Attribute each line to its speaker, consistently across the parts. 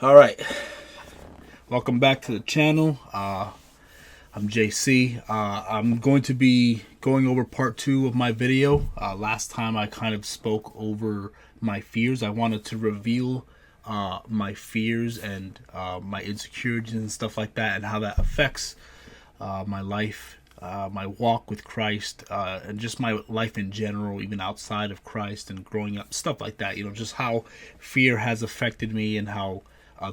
Speaker 1: All right, welcome back to the channel. I'm JC. I'm going to be going over part two of my video. Last time I kind of spoke over my fears. I wanted to reveal my fears and my insecurities and stuff like that, and how that affects my life, my walk with Christ, and just my life in general, even outside of Christ and growing up, stuff like that. Just how fear has affected me and how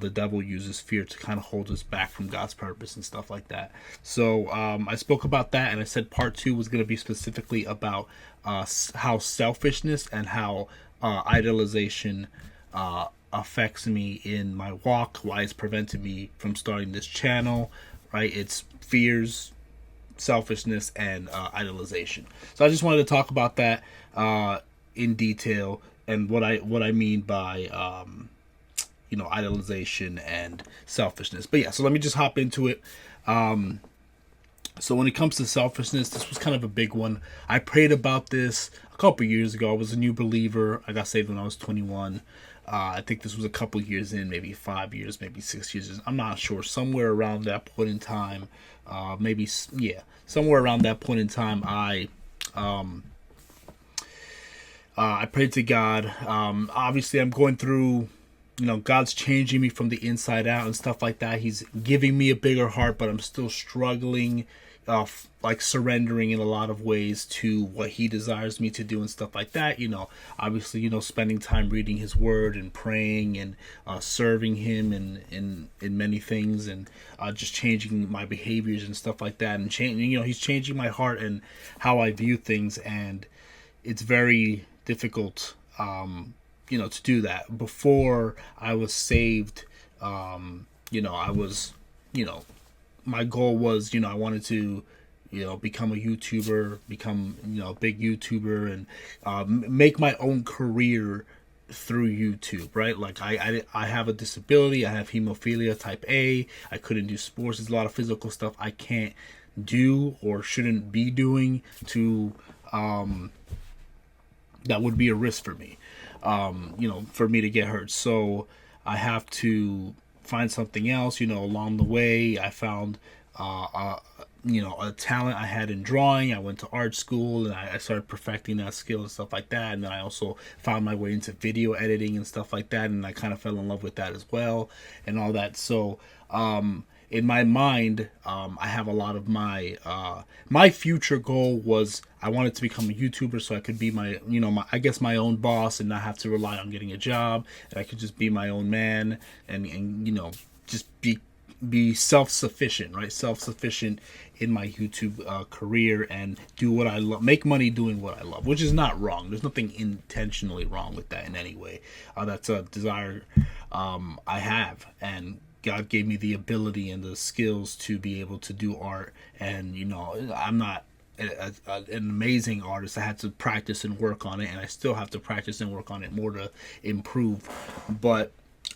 Speaker 1: the devil uses fear to kind of hold us back from God's purpose and stuff like that. So I spoke about that, and I said part two was going to be specifically about how selfishness and how idolization affects me in my walk, why it's prevented me from starting this channel, right? It's fears, selfishness, and idolization. So I just wanted to talk about that in detail and what I mean by idolization and selfishness. But yeah, so let me just hop into it. So when it comes to selfishness, this was kind of a big one. I prayed about this a couple years ago. I was a new believer. I got saved when I was 21. I think this was a couple years in, maybe 5 years, maybe 6 years. I'm not sure. Somewhere around that point in time, somewhere around that point in time, I prayed to God. Obviously, I'm going through. God's changing me from the inside out and stuff like that. He's giving me a bigger heart, but I'm still struggling, like surrendering in a lot of ways to what He desires me to do and stuff like that. Obviously, spending time reading His Word and praying and serving Him in many things, and just changing my behaviors and stuff like that. And changing, He's changing my heart and how I view things, and it's very difficult. To do that. Before I was saved, I was, my goal was, I wanted to, become a YouTuber, become, a big YouTuber, and make my own career through YouTube, right? Like I have a disability. I have hemophilia type A. I couldn't do sports. There's a lot of physical stuff I can't do or shouldn't be doing to, that would be a risk for me. For me to get hurt. So I have to find something else. Along the way, I found, a talent I had in drawing. I went to art school and I started perfecting that skill and stuff like that. And then I also found my way into video editing and stuff like that. And I kind of fell in love with that as well and all that. So, in my mind, I have a lot of my future goal was I wanted to become a YouTuber so I could be my my own boss and not have to rely on getting a job, and I could just be my own man and just be self-sufficient, right? Self-sufficient in my YouTube career and do what I love, make money doing what I love, which is not wrong. There's nothing intentionally wrong with that in any way. That's a desire I have, and God gave me the ability and the skills to be able to do art. And I'm not an amazing artist. I had to practice and work on it, and I still have to practice and work on it more to improve. But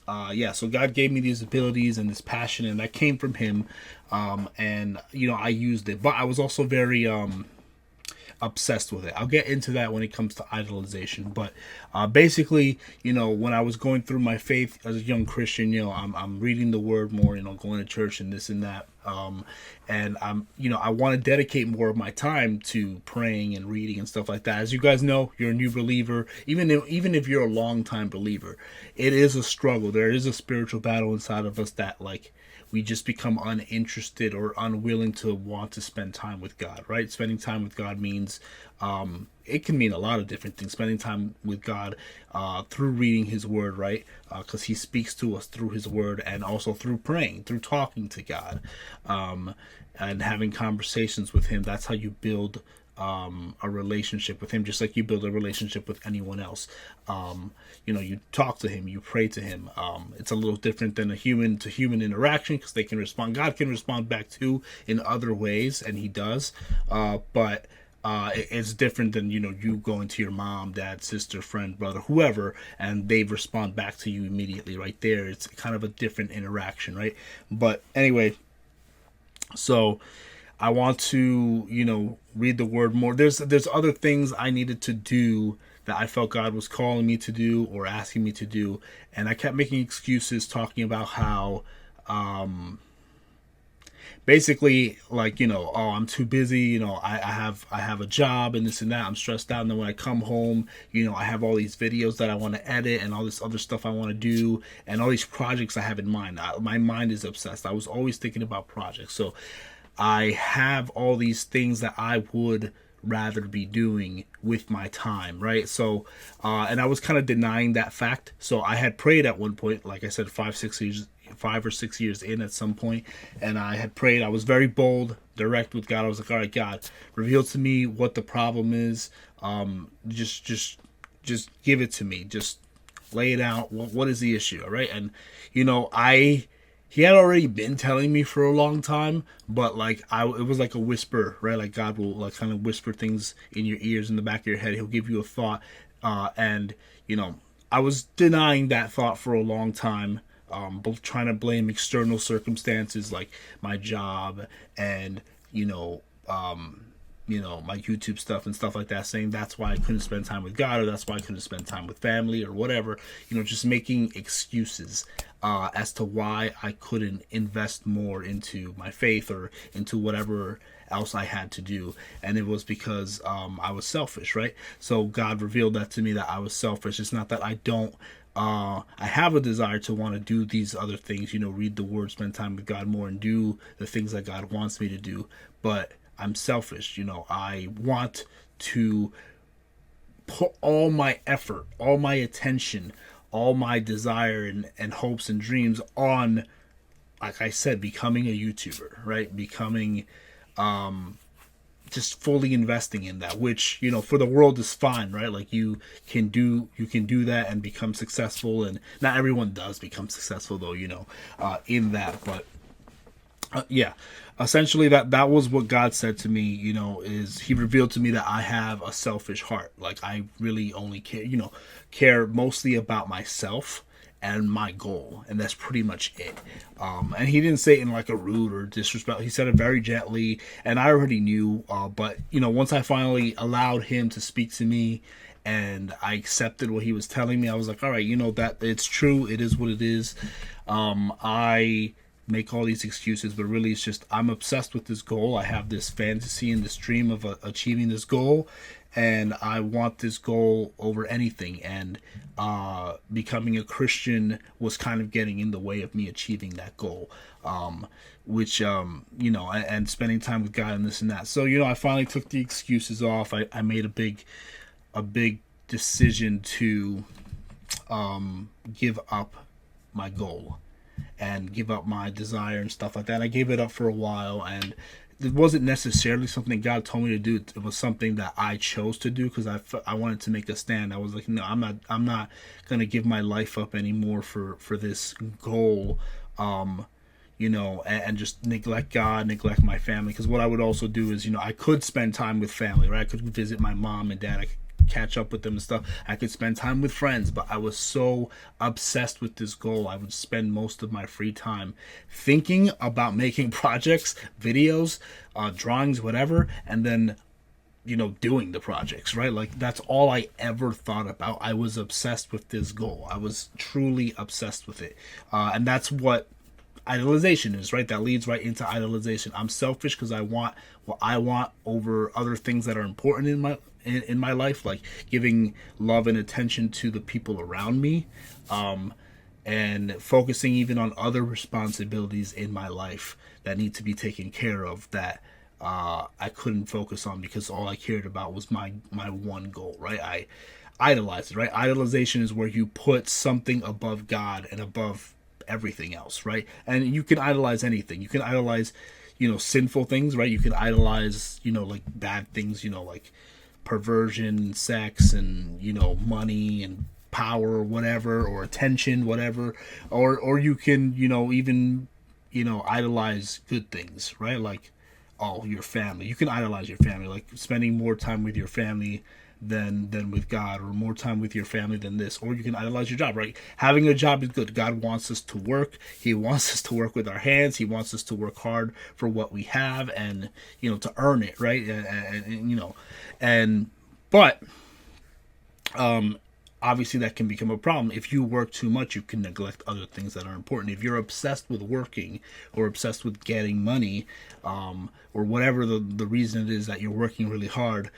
Speaker 1: so God gave me these abilities and this passion, and that came from Him. And I used it, but I was also very obsessed with it. I'll get into that when it comes to idolization. But basically, when I was going through my faith as a young Christian, I'm reading the Word more, going to church and this and that. And I want to dedicate more of my time to praying and reading and stuff like that. As you guys know, you're a new believer. Even if you're a long time believer, it is a struggle. There is a spiritual battle inside of us that we just become uninterested or unwilling to want to spend time with God, right? Spending time with God means, it can mean a lot of different things. Spending time with God through reading His Word, right? Because He speaks to us through His Word, and also through praying, through talking to God, and having conversations with Him. That's how you build a relationship with Him, just like you build a relationship with anyone else. You talk to Him, you pray to Him. It's a little different than a human to human interaction, because they can respond. God can respond back too in other ways, and He does. But it's different than you going to your mom, dad, sister, friend, brother, whoever, and they respond back to you immediately right there. It's kind of a different interaction, right? But anyway, so I want to read the Word more. There's other things I needed to do that I felt God was calling me to do or asking me to do. And I kept making excuses, talking about how, basically, like, oh, I'm too busy, I have a job and this and that, I'm stressed out, and then when I come home, I have all these videos that I want to edit and all this other stuff I want to do and all these projects I have in mind. My mind is obsessed. I was always thinking about projects, so I have all these things that I would rather be doing with my time, right? So and I was kind of denying that fact. So I had prayed at one point, like I said, 5 or 6 years in at some point, and I had prayed. I was very bold, direct with God. I was like, all right, God, reveal to me what the problem is. Just give it to me. Just lay it out. What is the issue? All right. And he had already been telling me for a long time, but like it was like a whisper, right? Like God will like kind of whisper things in your ears, in the back of your head. He'll give you a thought, and I was denying that thought for a long time, trying to blame external circumstances like my job and my YouTube stuff and stuff like that, saying that's why I couldn't spend time with God, or that's why I couldn't spend time with family, or whatever, just making excuses as to why I couldn't invest more into my faith or into whatever else I had to do. And it was because I was selfish, right? So God revealed that to me, that I was selfish. It's not that I don't I have a desire to want to do these other things, read the word, spend time with God more, and do the things that God wants me to do, but I'm selfish. I want to put all my effort, all my attention, all my desire and hopes and dreams on, like I said, becoming a YouTuber, right? Becoming, just fully investing in that, which, for the world is fine, right? Like you can do that and become successful, and not everyone does become successful though, in that, but yeah, essentially that was what God said to me, is he revealed to me that I have a selfish heart. Like I really only care mostly about myself and my goal, and that's pretty much it. And he didn't say it in like a rude or disrespect. He said it very gently, and I already knew. But once I finally allowed him to speak to me, and I accepted what he was telling me, I was like, all right, that it's true. It is what it is. I make all these excuses, but really it's just I'm obsessed with this goal. I have this fantasy and this dream of achieving this goal, and I want this goal over anything. And becoming a Christian was kind of getting in the way of me achieving that goal, which and spending time with God and this and that. So I finally took the excuses off. I made a big decision to give up my goal and give up my desire and stuff like that. I gave it up for a while, and it wasn't necessarily something God told me to do. It was something that I chose to do because I wanted to make a stand. I was like, no, I'm not gonna give my life up anymore for this goal, and just neglect God, neglect my family. Because what I would also do is, I could spend time with family, right? I could visit my mom and dad. I could catch up with them and stuff. I could spend time with friends, but I was so obsessed with this goal. I would spend most of my free time thinking about making projects, videos, drawings, whatever, and then doing the projects, right? Like that's all I ever thought about. I was obsessed with this goal. I was truly obsessed with it, and that's what idolization is, right? That leads right into idolization. I'm selfish because I want what I want over other things that are important in my life, like giving love and attention to the people around me, and focusing even on other responsibilities in my life that need to be taken care of, that I couldn't focus on because all I cared about was my one goal, right? I idolized it, right? Idolization is where you put something above God and above everything else, right? And you can idolize anything. You can idolize, sinful things, right? You can idolize, like bad things, like perversion, sex, and money and power, or whatever, or attention, whatever, or you can even idolize good things, right? Like your family. You can idolize your family, like spending more time with your family than with God, or more time with your family than this. Or you can idolize your job, right? Having a job is good. God wants us to work. He wants us to work with our hands. He wants us to work hard for what we have, and to earn it, right? And but Obviously that can become a problem. If you work too much, you can neglect other things that are important. If you're obsessed with working or obsessed with getting money, or whatever the reason it is that you're working really hard,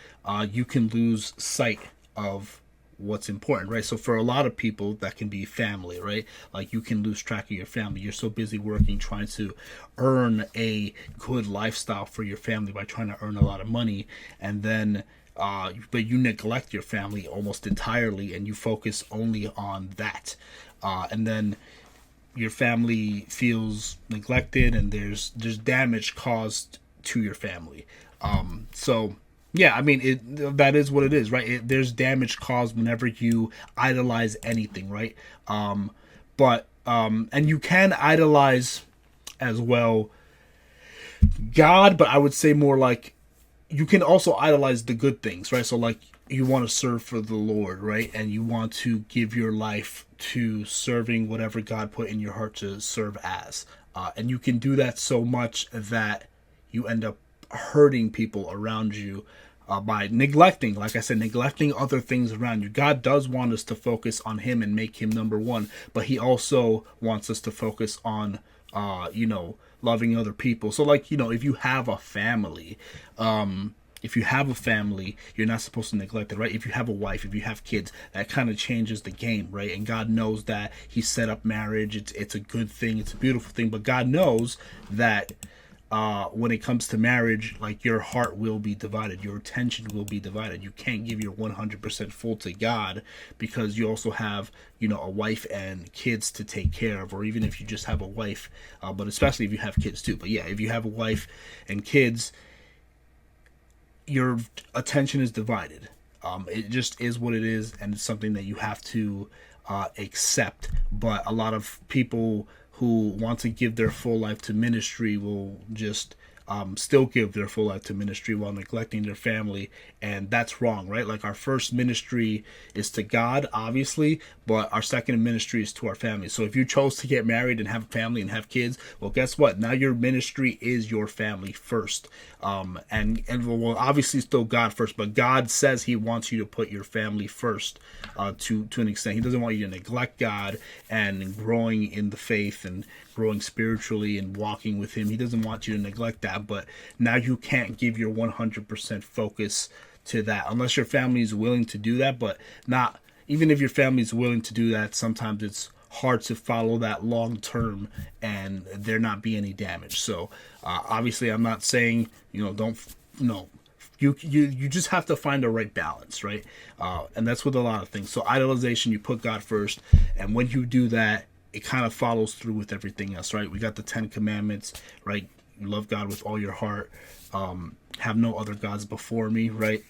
Speaker 1: you can lose sight of what's important, right? So for a lot of people, that can be family, right? Like you can lose track of your family. You're so busy working, trying to earn a good lifestyle for your family by trying to earn a lot of money, and then but you neglect your family almost entirely, and you focus only on that, and then your family feels neglected, and there's damage caused to your family. So yeah, I mean, that is what it is, right? There's damage caused whenever you idolize anything, right? But and you can idolize as well God, but I would say more like you can also idolize the good things, right? So like you want to serve for the Lord, right? And you want to give your life to serving whatever God put in your heart to serve as. And you can do that so much that you end up hurting people around you, by neglecting, like I said, neglecting other things around you. God does want us to focus on Him and make Him number one, but He also wants us to focus on, loving other people. So, like, if you have a family, you're not supposed to neglect it, right? If you have a wife, if you have kids, that kind of changes the game, right? And God knows that He set up marriage. It's a good thing. It's a beautiful thing. But God knows that when it comes to marriage, like your heart will be divided, your attention will be divided. You can't give your 100% full to God because you also have, a wife and kids to take care of, or even if you just have a wife, but especially if you have kids too. But yeah, if you have a wife and kids, your attention is divided. It just is what it is, and it's something that you have to accept. But a lot of people who want to give their full life to ministry will just still give their full life to ministry while neglecting their family, and that's wrong, right? Like our first ministry is to God, obviously, but our second ministry is to our family. So if you chose to get married and have a family and have kids, well, guess what? Now your ministry is your family first, and well, obviously still God first, but God says He wants you to put your family first, to an extent. He doesn't want you to neglect God and growing in the faith and growing spiritually and walking with Him. He doesn't want you to neglect that, but now you can't give your 100% focus to that unless your family is willing to do that. But not even if your family is willing to do that, sometimes it's hard to follow that long term and there not be any damage. So obviously I'm not saying don't you just have to find the right balance, right? And that's with a lot of things. So idolization, you put God first, and when you do that, it kind of follows through with everything else, right? We got the 10 commandments, right? You love God with all your heart. Have no other gods before me, right?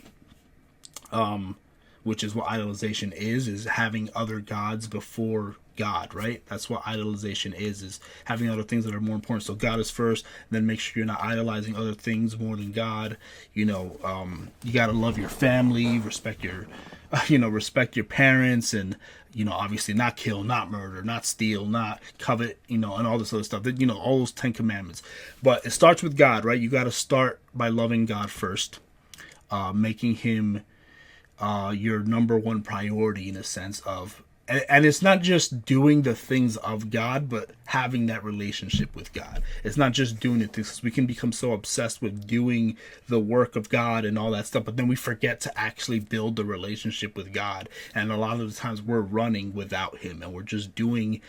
Speaker 1: Which is what idolization is having other gods before God, right? That's what idolization is having other things that are more important. So God is first, then make sure you're not idolizing other things more than God. You got to love your family, respect your parents, and obviously not kill, not murder, not steal, not covet, and all this other stuff. That all those 10 commandments. But it starts with God, right? You got to start by loving God first, making Him your number one priority in a sense of, and it's not just doing the things of God, but having that relationship with God. It's not just doing it because we can become so obsessed with doing the work of God and all that stuff, but then we forget to actually build the relationship with God. And a lot of the times we're running without Him, and we're just doing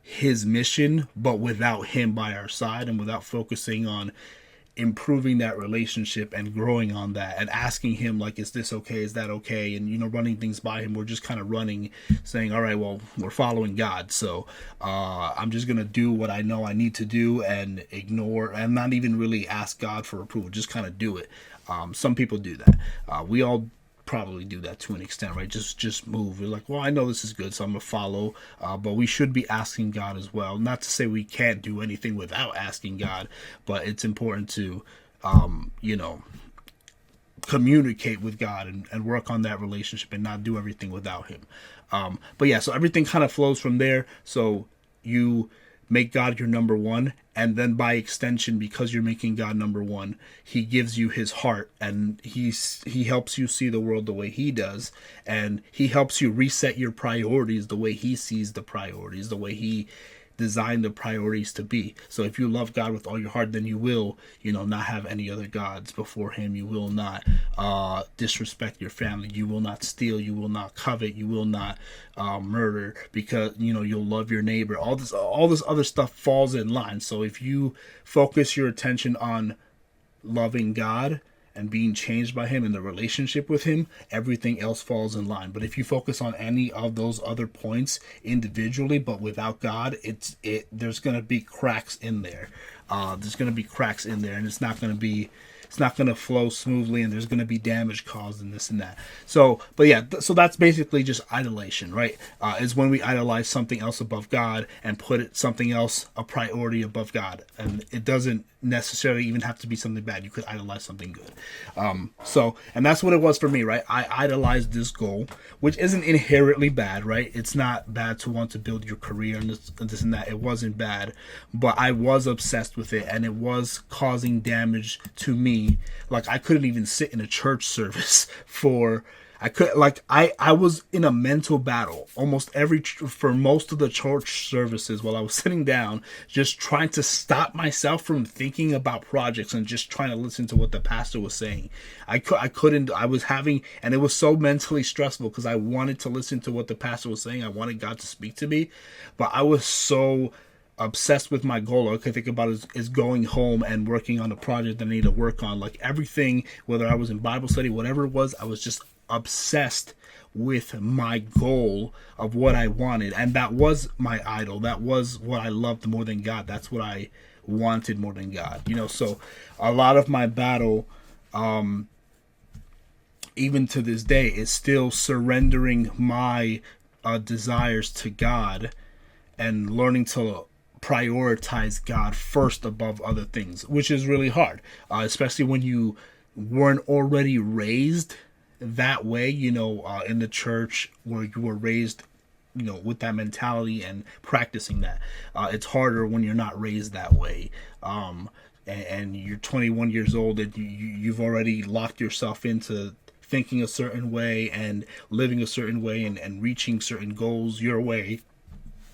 Speaker 1: His mission, but without Him by our side, and without focusing on improving that relationship and growing on that and asking Him, like, is this okay, is that okay, and running things by Him. We're just kind of running, saying, all right, well, we're following God, so I'm just gonna do what I know I need to do and ignore and not even really ask God for approval, just kind of do it. Some people do that. We all probably do that to an extent, right? Just move. We're like, well, I know this is good, so I'm gonna follow, but we should be asking God as well. Not to say we can't do anything without asking God, but it's important to communicate with God and work on that relationship and not do everything without Him. But yeah, so everything kind of flows from there. So you make God your number one, and then by extension, because you're making God number one, he gives you his heart, and he helps you see the world the way he does, and he helps you reset your priorities the way he sees the priorities, the way he designed the priorities to be. So if you love God with all your heart, then you will, not have any other gods before him. You will not disrespect your family. You will not steal. You will not covet. You will not murder, because you'll love your neighbor. All this other stuff falls in line. So if you focus your attention on loving God and being changed by him and the relationship with him, everything else falls in line. But if you focus on any of those other points individually but without God, there's going to be cracks in there. And it's not going to flow smoothly, and there's going to be damage caused and this and that. So that's basically just idolization, right? Is when we idolize something else above God and put something else a priority above God. And it doesn't necessarily even have to be something bad. You could idolize something good. And that's what it was for me, right? I idolized this goal, which isn't inherently bad, right? It's not bad to want to build your career and this and that. It wasn't bad, but I was obsessed with it, and it was causing damage to me. Like, I couldn't even sit in a church service I was in a mental battle for most of the church services while I was sitting down, just trying to stop myself from thinking about projects and just trying to listen to what the pastor was saying. I couldn't, and it was so mentally stressful because I wanted to listen to what the pastor was saying. I wanted God to speak to me, but I was so obsessed with my goal. All I could think about is going home and working on a project that I need to work on. Like everything, whether I was in Bible study, whatever it was, I was just obsessed with my goal of what I wanted, and that was my idol. That was what I loved more than God. That's what I wanted more than God. So a lot of my battle, even to this day, is still surrendering my desires to God and learning to prioritize God first above other things, which is really hard, especially when you weren't already raised that way, in the church where you were raised, with that mentality and practicing that. It's harder when you're not raised that way. And you're 21 years old, and you've already locked yourself into thinking a certain way and living a certain way and reaching certain goals your way,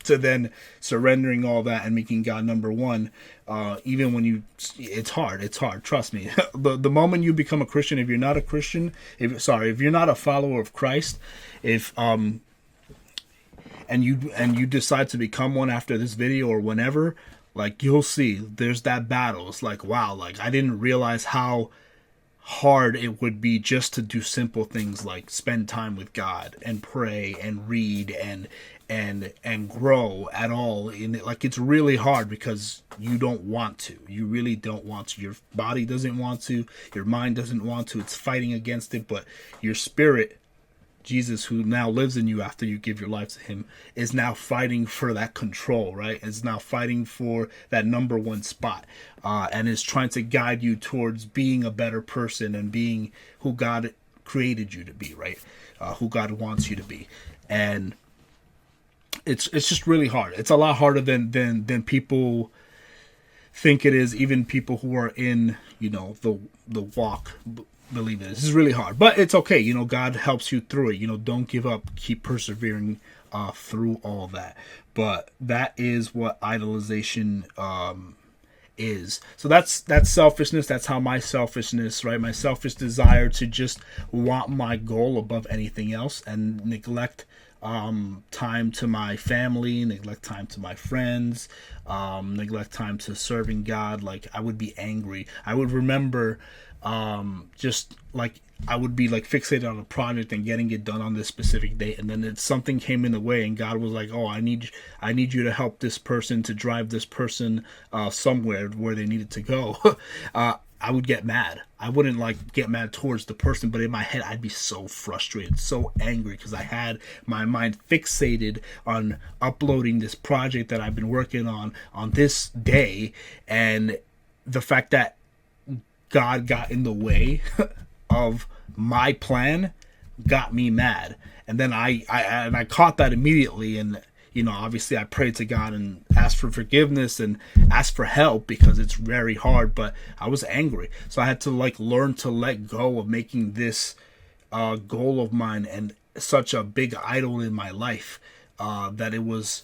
Speaker 1: to then surrendering all that and making God number one. Even when it's hard, trust me. The moment you become a Christian, if you're not a Christian, if you're not a follower of Christ, and you decide to become one after this video or whenever, like, you'll see there's that battle. It's like, wow, like, I didn't realize how hard it would be just to do simple things like spend time with God and pray and read and grow at all in it. Like, it's really hard because you don't want to. You really don't want to. Your body doesn't want to. Your mind doesn't want to. It's fighting against it. But your spirit, Jesus, who now lives in you after you give your life to him, is now fighting for that control, right? Is now fighting for that number one spot, and is trying to guide you towards being a better person and being who God created you to be, right? Who God wants you to be. And it's just really hard. It's a lot harder than people think it is. Even people who are in, the walk believe it. This is really hard, but it's okay. God helps you through it. Don't give up. Keep persevering through all that. But that is what idolization is. So that's selfishness. That's how my selfishness, right? My selfish desire to just want my goal above anything else and neglect time to my family, neglect time to my friends, neglect time to serving God. Like, I would be angry. I would remember just like I would be like fixated on a project and getting it done on this specific date, and then something came in the way, and God was like, "Oh, I need you to help this person, to drive this person somewhere where they needed to go." I would get mad. I wouldn't like get mad towards the person, but in my head I'd be so frustrated, so angry, because I had my mind fixated on uploading this project that I've been working on this day, and the fact that God got in the way of my plan got me mad. And then I caught that immediately, and obviously I prayed to God and asked for forgiveness and asked for help because it's very hard, but I was angry. So I had to like learn to let go of making this goal of mine and such a big idol in my life, that it was,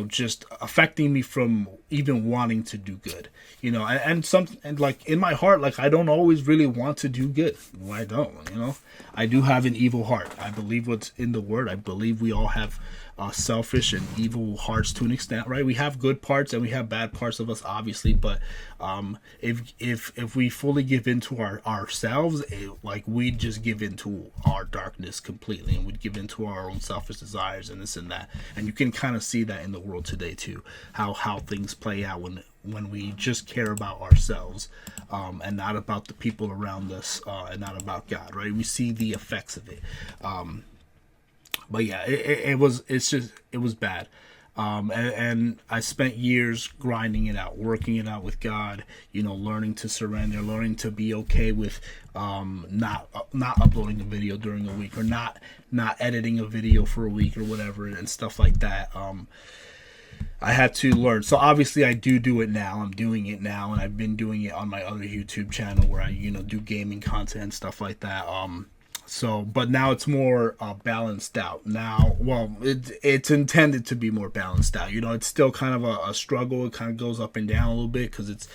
Speaker 1: just affecting me from even wanting to do good, and like in my heart, like I don't always really want to do good. Well, I don't, I do have an evil heart. I believe what's in the word. I believe we all have selfish and evil hearts to an extent, right? We have good parts and we have bad parts of us, obviously, but if we fully give into ourselves, like we'd just give into our darkness completely, and we'd give into our own selfish desires and this and that. And you can kind of see that in the world today too, how things play out when we just care about ourselves, and not about the people around us, and not about God, right? We see the effects of it. But yeah, it was bad. And I spent years grinding it out, working it out with God, learning to surrender, learning to be okay with not uploading a video during a week, or not editing a video for a week or whatever, and stuff like that. I had to learn. So obviously I do it now. I'm doing it now, and I've been doing it on my other YouTube channel where I do gaming content and stuff like that. So, but now it's more balanced out. Now, well, it's intended to be more balanced out. It's still kind of a struggle. It kind of goes up and down a little bit because it's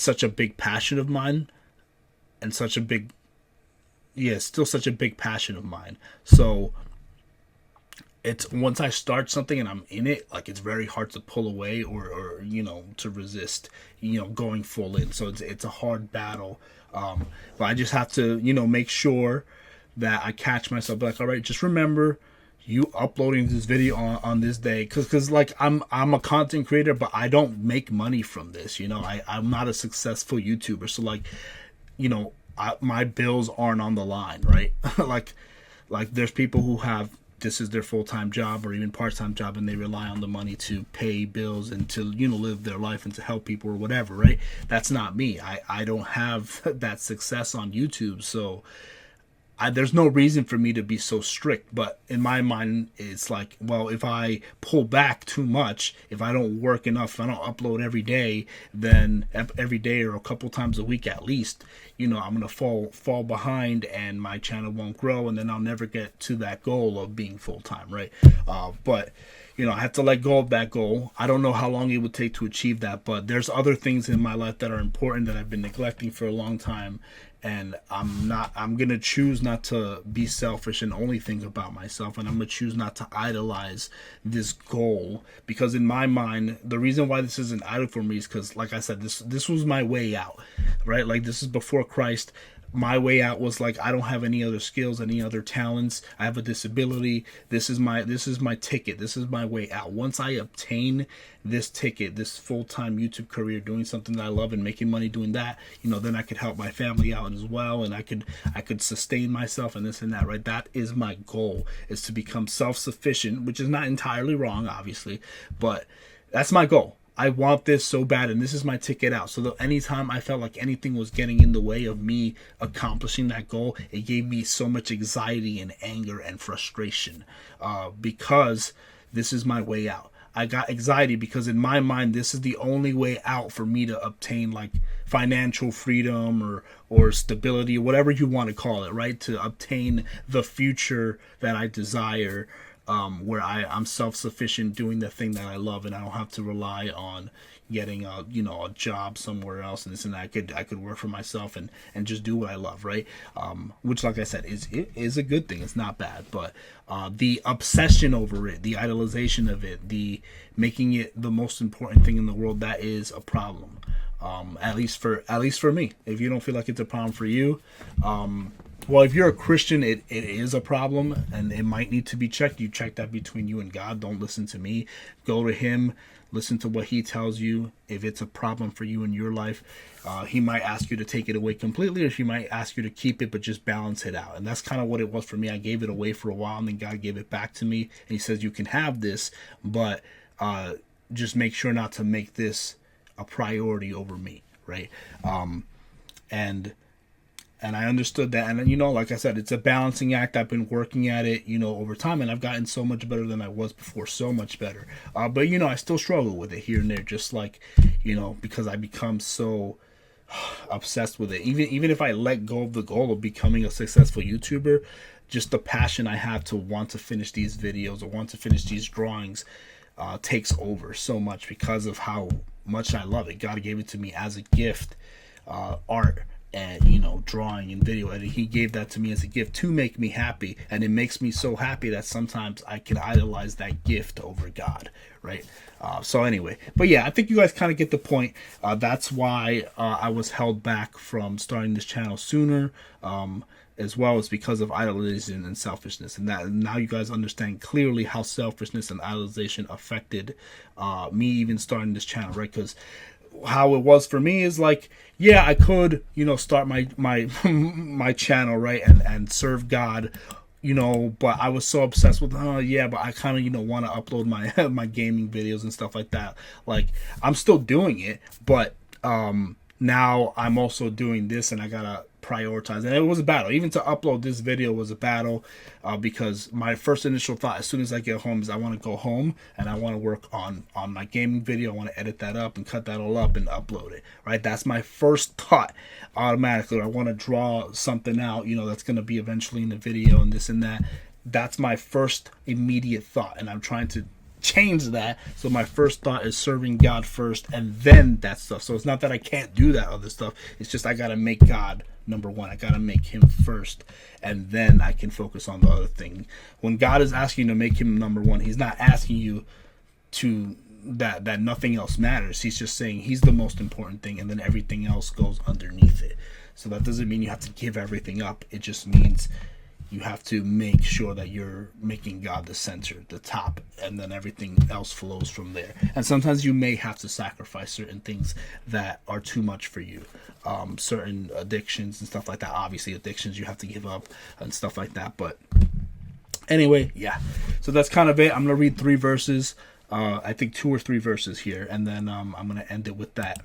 Speaker 1: such a big passion of mine, and still such a big passion of mine. So it's, once I start something and I'm in it, like it's very hard to pull away or to resist, going full in. So it's a hard battle. But I just have to, make sure that I catch myself, like, all right, just remember you uploading this video on this day. Cause like I'm a content creator, but I don't make money from this. I'm not a successful YouTuber. So like, my bills aren't on the line, right? like there's people who have, this is their full-time job or even part-time job, and they rely on the money to pay bills and to live their life and to help people or whatever, right? That's not me. I don't have that success on YouTube, so there's no reason for me to be so strict. But in my mind, it's like, well, if I pull back too much, if I don't work enough, if I don't upload every day, then every day or a couple times a week at least, I'm gonna fall behind, and my channel won't grow, and then I'll never get to that goal of being full-time, right? But I have to let go of that goal. I don't know how long it would take to achieve that, but there's other things in my life that are important that I've been neglecting for a long time. And I'm going to choose not to be selfish and only think about myself. And I'm going to choose not to idolize this goal, because in my mind, the reason why this is an idol for me is because, like I said, this was my way out, right? Like, this is before Christ. My way out was like, I don't have any other skills, any other talents. I have a disability. This is my ticket. This is my way out. Once I obtain this ticket, this full-time YouTube career, doing something that I love and making money doing that, then I could help my family out as well, and I could sustain myself and this and that, right? That is my goal, is to become self-sufficient, which is not entirely wrong, obviously, but that's my goal. I want this so bad, and this is my ticket out. So that anytime I felt like anything was getting in the way of me accomplishing that goal, it gave me so much anxiety and anger and frustration, because this is my way out. I got anxiety because in my mind, this is the only way out for me to obtain like financial freedom or stability, or whatever you want to call it, right? To obtain the future that I desire, where I'm self-sufficient, doing the thing that I love, and I don't have to rely on getting a job somewhere else and this and that. I could work for myself and just do what I love, right? Which, like I said, is a good thing. It's not bad, but the obsession over it, the idolization of it, the making it the most important thing in the world, that is a problem. At least for me. If you don't feel like it's a problem for you, well, if you're a Christian, it is a problem, and it might need to be checked. You check that between you and God. Don't listen to me. Go to Him. Listen to what He tells you. If it's a problem for you in your life, He might ask you to take it away completely, or He might ask you to keep it, but just balance it out. And that's kind of what it was for me. I gave it away for a while, and then God gave it back to me. And He says, you can have this, but just make sure not to make this a priority over me, right? And And I understood that. And, like I said, it's a balancing act. I've been working at it, over time, and I've gotten so much better than I was before, so much better. But, I still struggle with it here and there, just like, because I become so obsessed with it. Even if I let go of the goal of becoming a successful YouTuber, just the passion I have to want to finish these videos or want to finish these drawings takes over so much because of how much I love it. God gave it to me as a gift, art, and drawing and video editing. He gave that to me as a gift to make me happy, and it makes me so happy that sometimes I can idolize that gift over God, right? So anyway, but yeah, I think you guys kind of get the point. That's why I was held back from starting this channel sooner, as well as because of idolization and selfishness. And that now you guys understand clearly how selfishness and idolization affected me even starting this channel, right? Because how it was for me is like, yeah, I could, start my my channel, right, and serve God, but I was so obsessed with, but I kind of, want to upload my my gaming videos and stuff like that. Like, I'm still doing it, but now I'm also doing this, and I gotta prioritize. And it was a battle. Even to upload this video was a battle, because my first initial thought as soon as I get home is I want to go home and I want to work on my gaming video. I want to edit that up and cut that all up and upload it, right? That's my first thought automatically. I want to draw something out, that's going to be eventually in the video and this and that. That's my first immediate thought, and I'm trying to change that. So my first thought is serving God first, and then that stuff. So it's not that I can't do that other stuff. It's just I got to make God number one. I got to make him first, and then I can focus on the other thing. When God is asking you to make him number one, he's not asking you to that nothing else matters. He's just saying he's the most important thing, and then everything else goes underneath it. So that doesn't mean you have to give everything up. It just means you have to make sure that you're making God the center, the top, and then everything else flows from there. And sometimes you may have to sacrifice certain things that are too much for you. Certain addictions and stuff like that. Obviously, addictions you have to give up and stuff like that. But anyway, yeah. So that's kind of it. I'm going to read 3 verses. I think 2 or 3 verses here. And then I'm going to end it with that.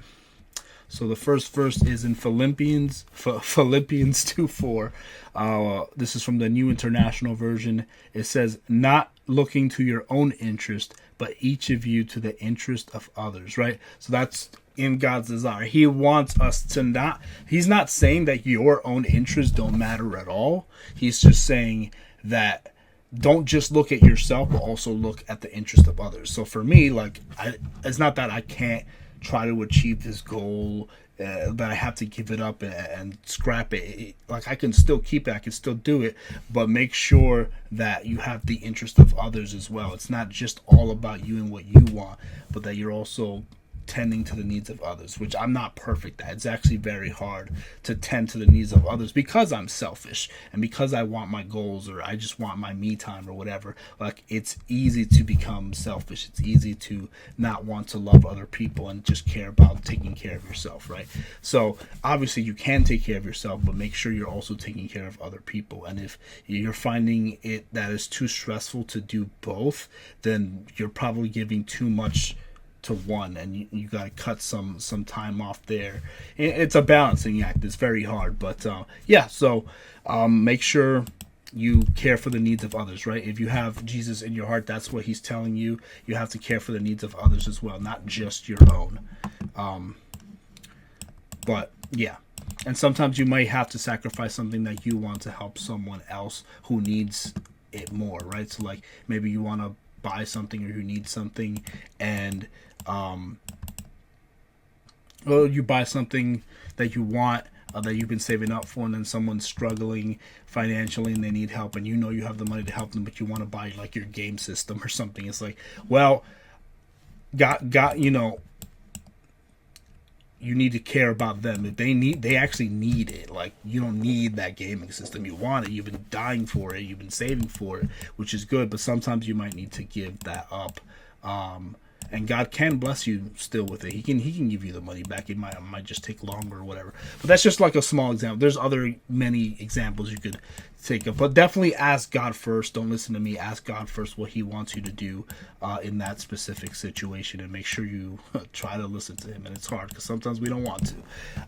Speaker 1: So the first verse is in Philippians 2:4. This is from the New International Version. It says, "Not looking to your own interest, but each of you to the interest of others," right? So that's in God's desire. He wants us to not, he's not saying that your own interests don't matter at all. He's just saying that don't just look at yourself, but also look at the interest of others. So for me, like, it's not that I can't try to achieve this goal, that I have to give it up and scrap it. Like, I can still keep it, I can still do it, but make sure that you have the interest of others as well. It's not just all about you and what you want, but that you're also tending to the needs of others, which I'm not perfect at. It's actually very hard to tend to the needs of others because I'm selfish and because I want my goals, or I just want my me time or whatever. Like, it's easy to become selfish. It's easy to not want to love other people and just care about taking care of yourself, right? So obviously you can take care of yourself, but make sure you're also taking care of other people. And if you're finding it that is too stressful to do both, then you're probably giving too much to one, and you got to cut some time off there. It's a balancing act. It's very hard, but yeah. So make sure you care for the needs of others, right? If you have Jesus in your heart, that's what he's telling you. You have to care for the needs of others as well, not just your own. But yeah, and sometimes you might have to sacrifice something that you want to help someone else who needs it more, right? So like, maybe you want to buy something, or you need something, and you buy something that you want, that you've been saving up for, and then someone's struggling financially and they need help, and you know you have the money to help them, but you want to buy like your game system or something. It's like, well, you need to care about them. If they actually need it. Like, you don't need that gaming system. You want it. You've been dying for it. You've been saving for it, which is good. But sometimes you might need to give that up. And God can bless you still with it. He can give you the money back. It might just take longer or whatever. But that's just like a small example. There's many examples you could take it. But definitely ask God first. Don't listen to me. Ask God first what He wants you to do in that specific situation, and make sure you try to listen to Him. And it's hard because sometimes we don't want to,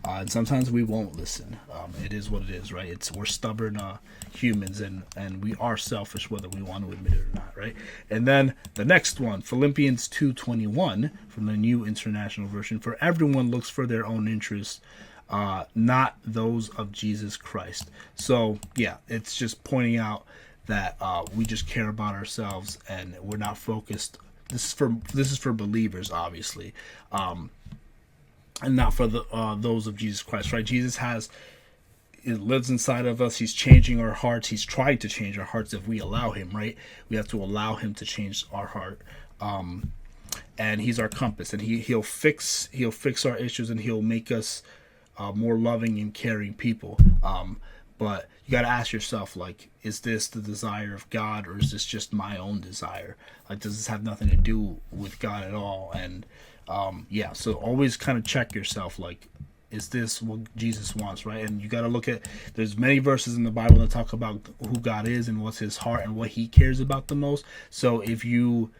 Speaker 1: and sometimes we won't listen. It is what it is, right? We're stubborn humans, and we are selfish whether we want to admit it or not, right? And then the next one, Philippians 2:21 from the New International Version. For everyone looks for their own interests, not those of Jesus Christ. So yeah, it's just pointing out that we just care about ourselves and we're not focused. This is for believers, obviously, and not for those of Jesus Christ. Right? It lives inside of us. He's changing our hearts. He's trying to change our hearts if we allow Him. Right? We have to allow Him to change our heart. And He's our compass, and he'll fix our issues, and He'll make us more loving and caring people. But you got to ask yourself, like, is this the desire of God, or is this just my own desire? Like, does this have nothing to do with God at all? And yeah, so always kind of check yourself, like, is this what Jesus wants, right? And you got to look at, there's many verses in the Bible that talk about who God is and what's His heart and what He cares about the most. So if you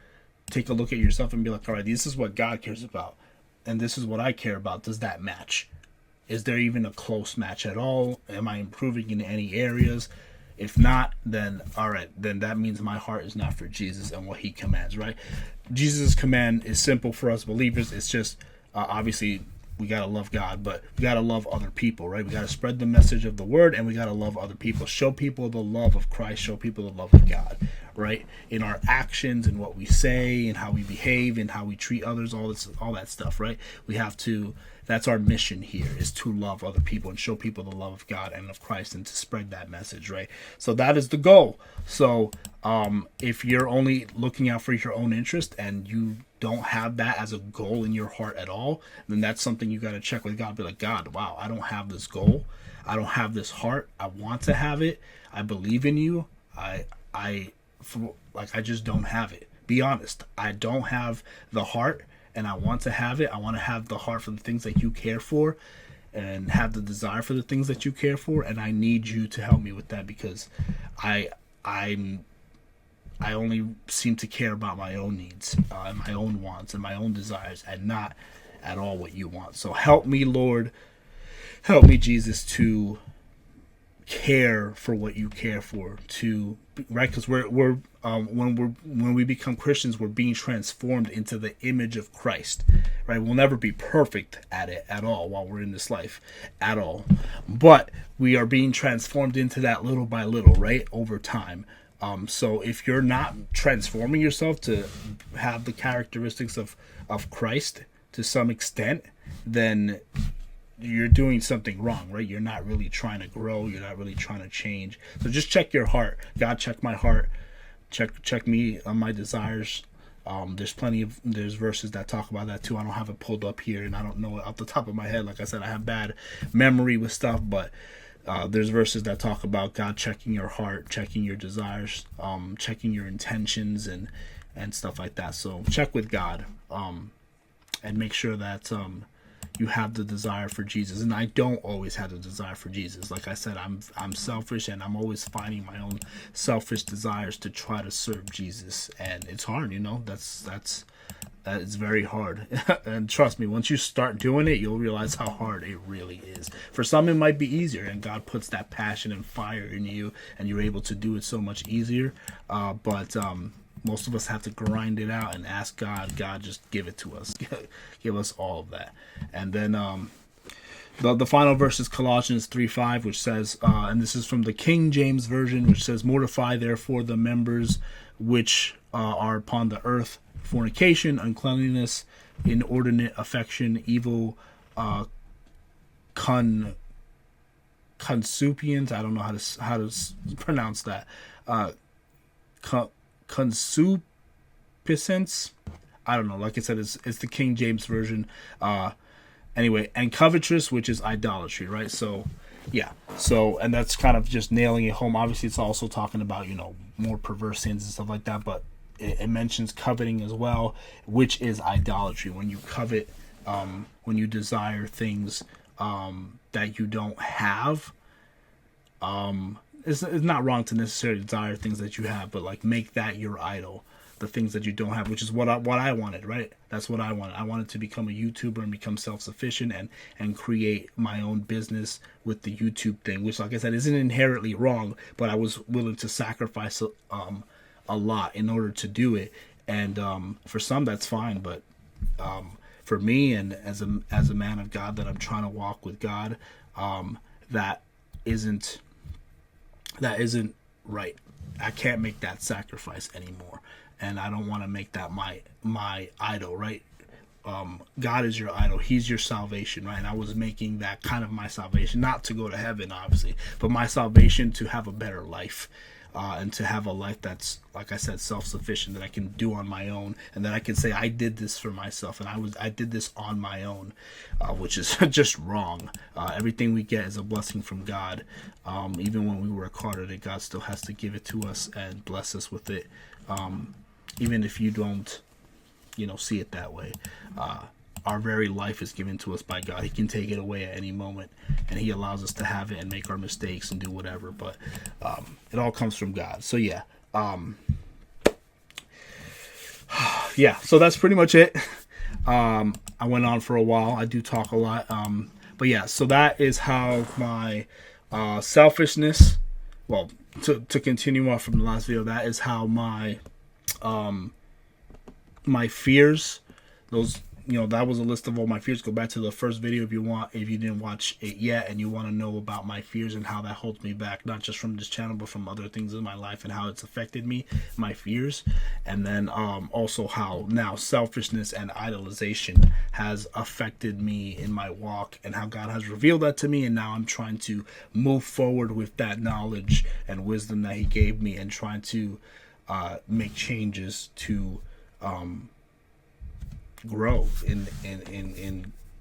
Speaker 1: take a look at yourself and be like, all right, this is what God cares about, and this is what I care about, does that match? Is there even a close match at all? Am I improving in any areas? If not, then all right, then that means my heart is not for Jesus and what He commands, right? Jesus' command is simple for us believers. It's just obviously we got to love God, but we got to love other people, right? We got to spread the message of the word, and we got to love other people. Show people the love of Christ. Show people the love of God, right? In our actions and what we say and how we behave and how we treat others, all that stuff, right? We have to, that's our mission here, is to love other people and show people the love of God and of Christ and to spread that message, right? So that is the goal. So if you're only looking out for your own interest and you don't have that as a goal in your heart at all, then that's something you got to check with God. Be like, God, wow, I don't have this goal. I don't have this heart. I want to have it. I believe in you. I just don't have it. Be honest. I don't have the heart, and I want to have it. I want to have the heart for the things that you care for and have the desire for the things that you care for. And I need you to help me with that, because I only seem to care about my own needs and my own wants and my own desires, and not at all what you want. So help me, Lord. Help me, Jesus, to care for what you care for. Right? Because when we become Christians, we're being transformed into the image of Christ. Right? We'll never be perfect at it at all while we're in this life at all, but we are being transformed into that little by little, right? Over time. So if you're not transforming yourself to have the characteristics of Christ to some extent, then you're doing something wrong, right? You're not really trying to grow. You're not really trying to change. So just check your heart. God, check my heart. Check me on my desires. There's verses that talk about that too. I don't have it pulled up here, and I don't know it off the top of my head. Like I said, I have bad memory with stuff, but there's verses that talk about God checking your heart, checking your desires, checking your intentions, and stuff like that. So check with God, and make sure that you have the desire for Jesus. And I don't always have the desire for Jesus. Like I said, I'm selfish, and I'm always finding my own selfish desires to try to serve Jesus, and it's hard. That is very hard. And trust me, once you start doing it, you'll realize how hard it really is. For some, it might be easier, and God puts that passion and fire in you, and you're able to do it so much easier. But most of us have to grind it out and ask God, just give it to us. Give us all of that. And then the final verse is Colossians 3:5, which says, and this is from the King James Version, which says, mortify therefore the members which are upon the earth, fornication, uncleanliness, inordinate affection, evil concupiscence. I don't know how to pronounce that. Concupiscence. I don't know. Like I said, it's the King James Version. Anyway, and covetous, which is idolatry, right? So, yeah. So, and that's kind of just nailing it home. Obviously, it's also talking about, more perverse sins and stuff like that, but it mentions coveting as well, which is idolatry. When you covet, when you desire things that you don't have, it's not wrong to necessarily desire things that you have, but like make that your idol, the things that you don't have, which is what I wanted, right? That's what I wanted. I wanted to become a YouTuber and become self-sufficient and create my own business with the YouTube thing, which, like I said, isn't inherently wrong, but I was willing to sacrifice a lot in order to do it. And for some, that's fine, but for me, and as a man of God that I'm trying to walk with God, that isn't right. I can't make that sacrifice anymore, and I don't want to make that my idol, right? God is your idol. He's your salvation, right? And I was making that kind of my salvation, not to go to heaven, obviously, but my salvation to have a better life, and to have a life that's, like I said, self-sufficient, that I can do on my own, and that I can say I did this for myself, and I did this on my own, which is just wrong. Everything we get is a blessing from God. Even when we work hard at it, God still has to give it to us and bless us with it, even if you don't, see it that way. Our very life is given to us by God. He can take it away at any moment, and He allows us to have it and make our mistakes and do whatever, but it all comes from God. So yeah, so that's pretty much it. I went on for a while. I do talk a lot, but yeah, so that is how my selfishness, well, to continue on from the last video, that is how my my fears, those, that was a list of all my fears. Go back to the first video if you didn't watch it yet and you want to know about my fears and how that holds me back, not just from this channel but from other things in my life and how it's affected me, my fears. And then also how now selfishness and idolization has affected me in my walk, and how God has revealed that to me, and now I'm trying to move forward with that knowledge and wisdom that He gave me, and trying to make changes to grow in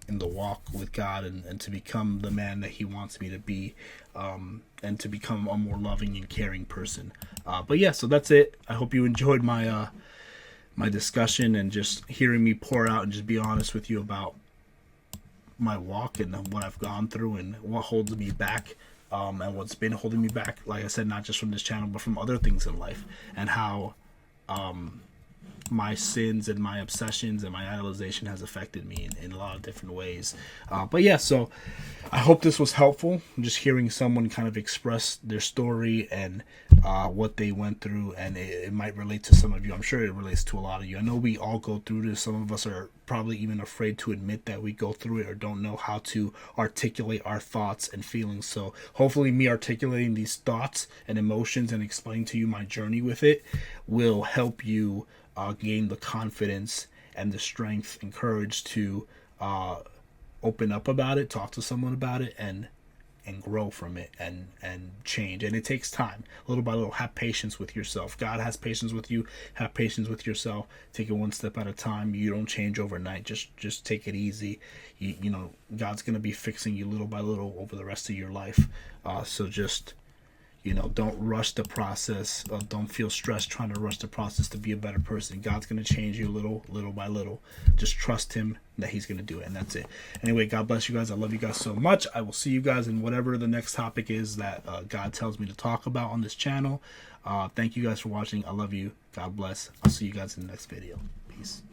Speaker 1: the walk with God, and to become the man that He wants me to be, and to become a more loving and caring person. But yeah, so that's it. I hope you enjoyed my my discussion and just hearing me pour out and just be honest with you about my walk and what I've gone through and what holds me back, and what's been holding me back, like I said, not just from this channel but from other things in life, and how my sins and my obsessions and my idolization has affected me in a lot of different ways. But yeah, so I hope this was helpful. I'm just hearing someone kind of express their story and what they went through, and it might relate to some of you. I'm sure it relates to a lot of you. I know we all go through this. Some of us are probably even afraid to admit that we go through it, or don't know how to articulate our thoughts and feelings. So hopefully me articulating these thoughts and emotions and explaining to you my journey with it will help you gain the confidence and the strength and courage to open up about it, talk to someone about it, and grow from it, and change. And it takes time, little by little. Have patience with yourself. God has patience with you. Have patience with yourself. Take it one step at a time. You don't change overnight. Just take it easy. You know, God's gonna be fixing you little by little over the rest of your life. So just, don't rush the process. Don't feel stressed trying to rush the process to be a better person. God's going to change you little by little. Just trust Him that He's going to do it, and that's it. Anyway, God bless you guys. I love you guys so much. I will see you guys in whatever the next topic is that God tells me to talk about on this channel. Thank you guys for watching. I love you. God bless. I'll see you guys in the next video. Peace.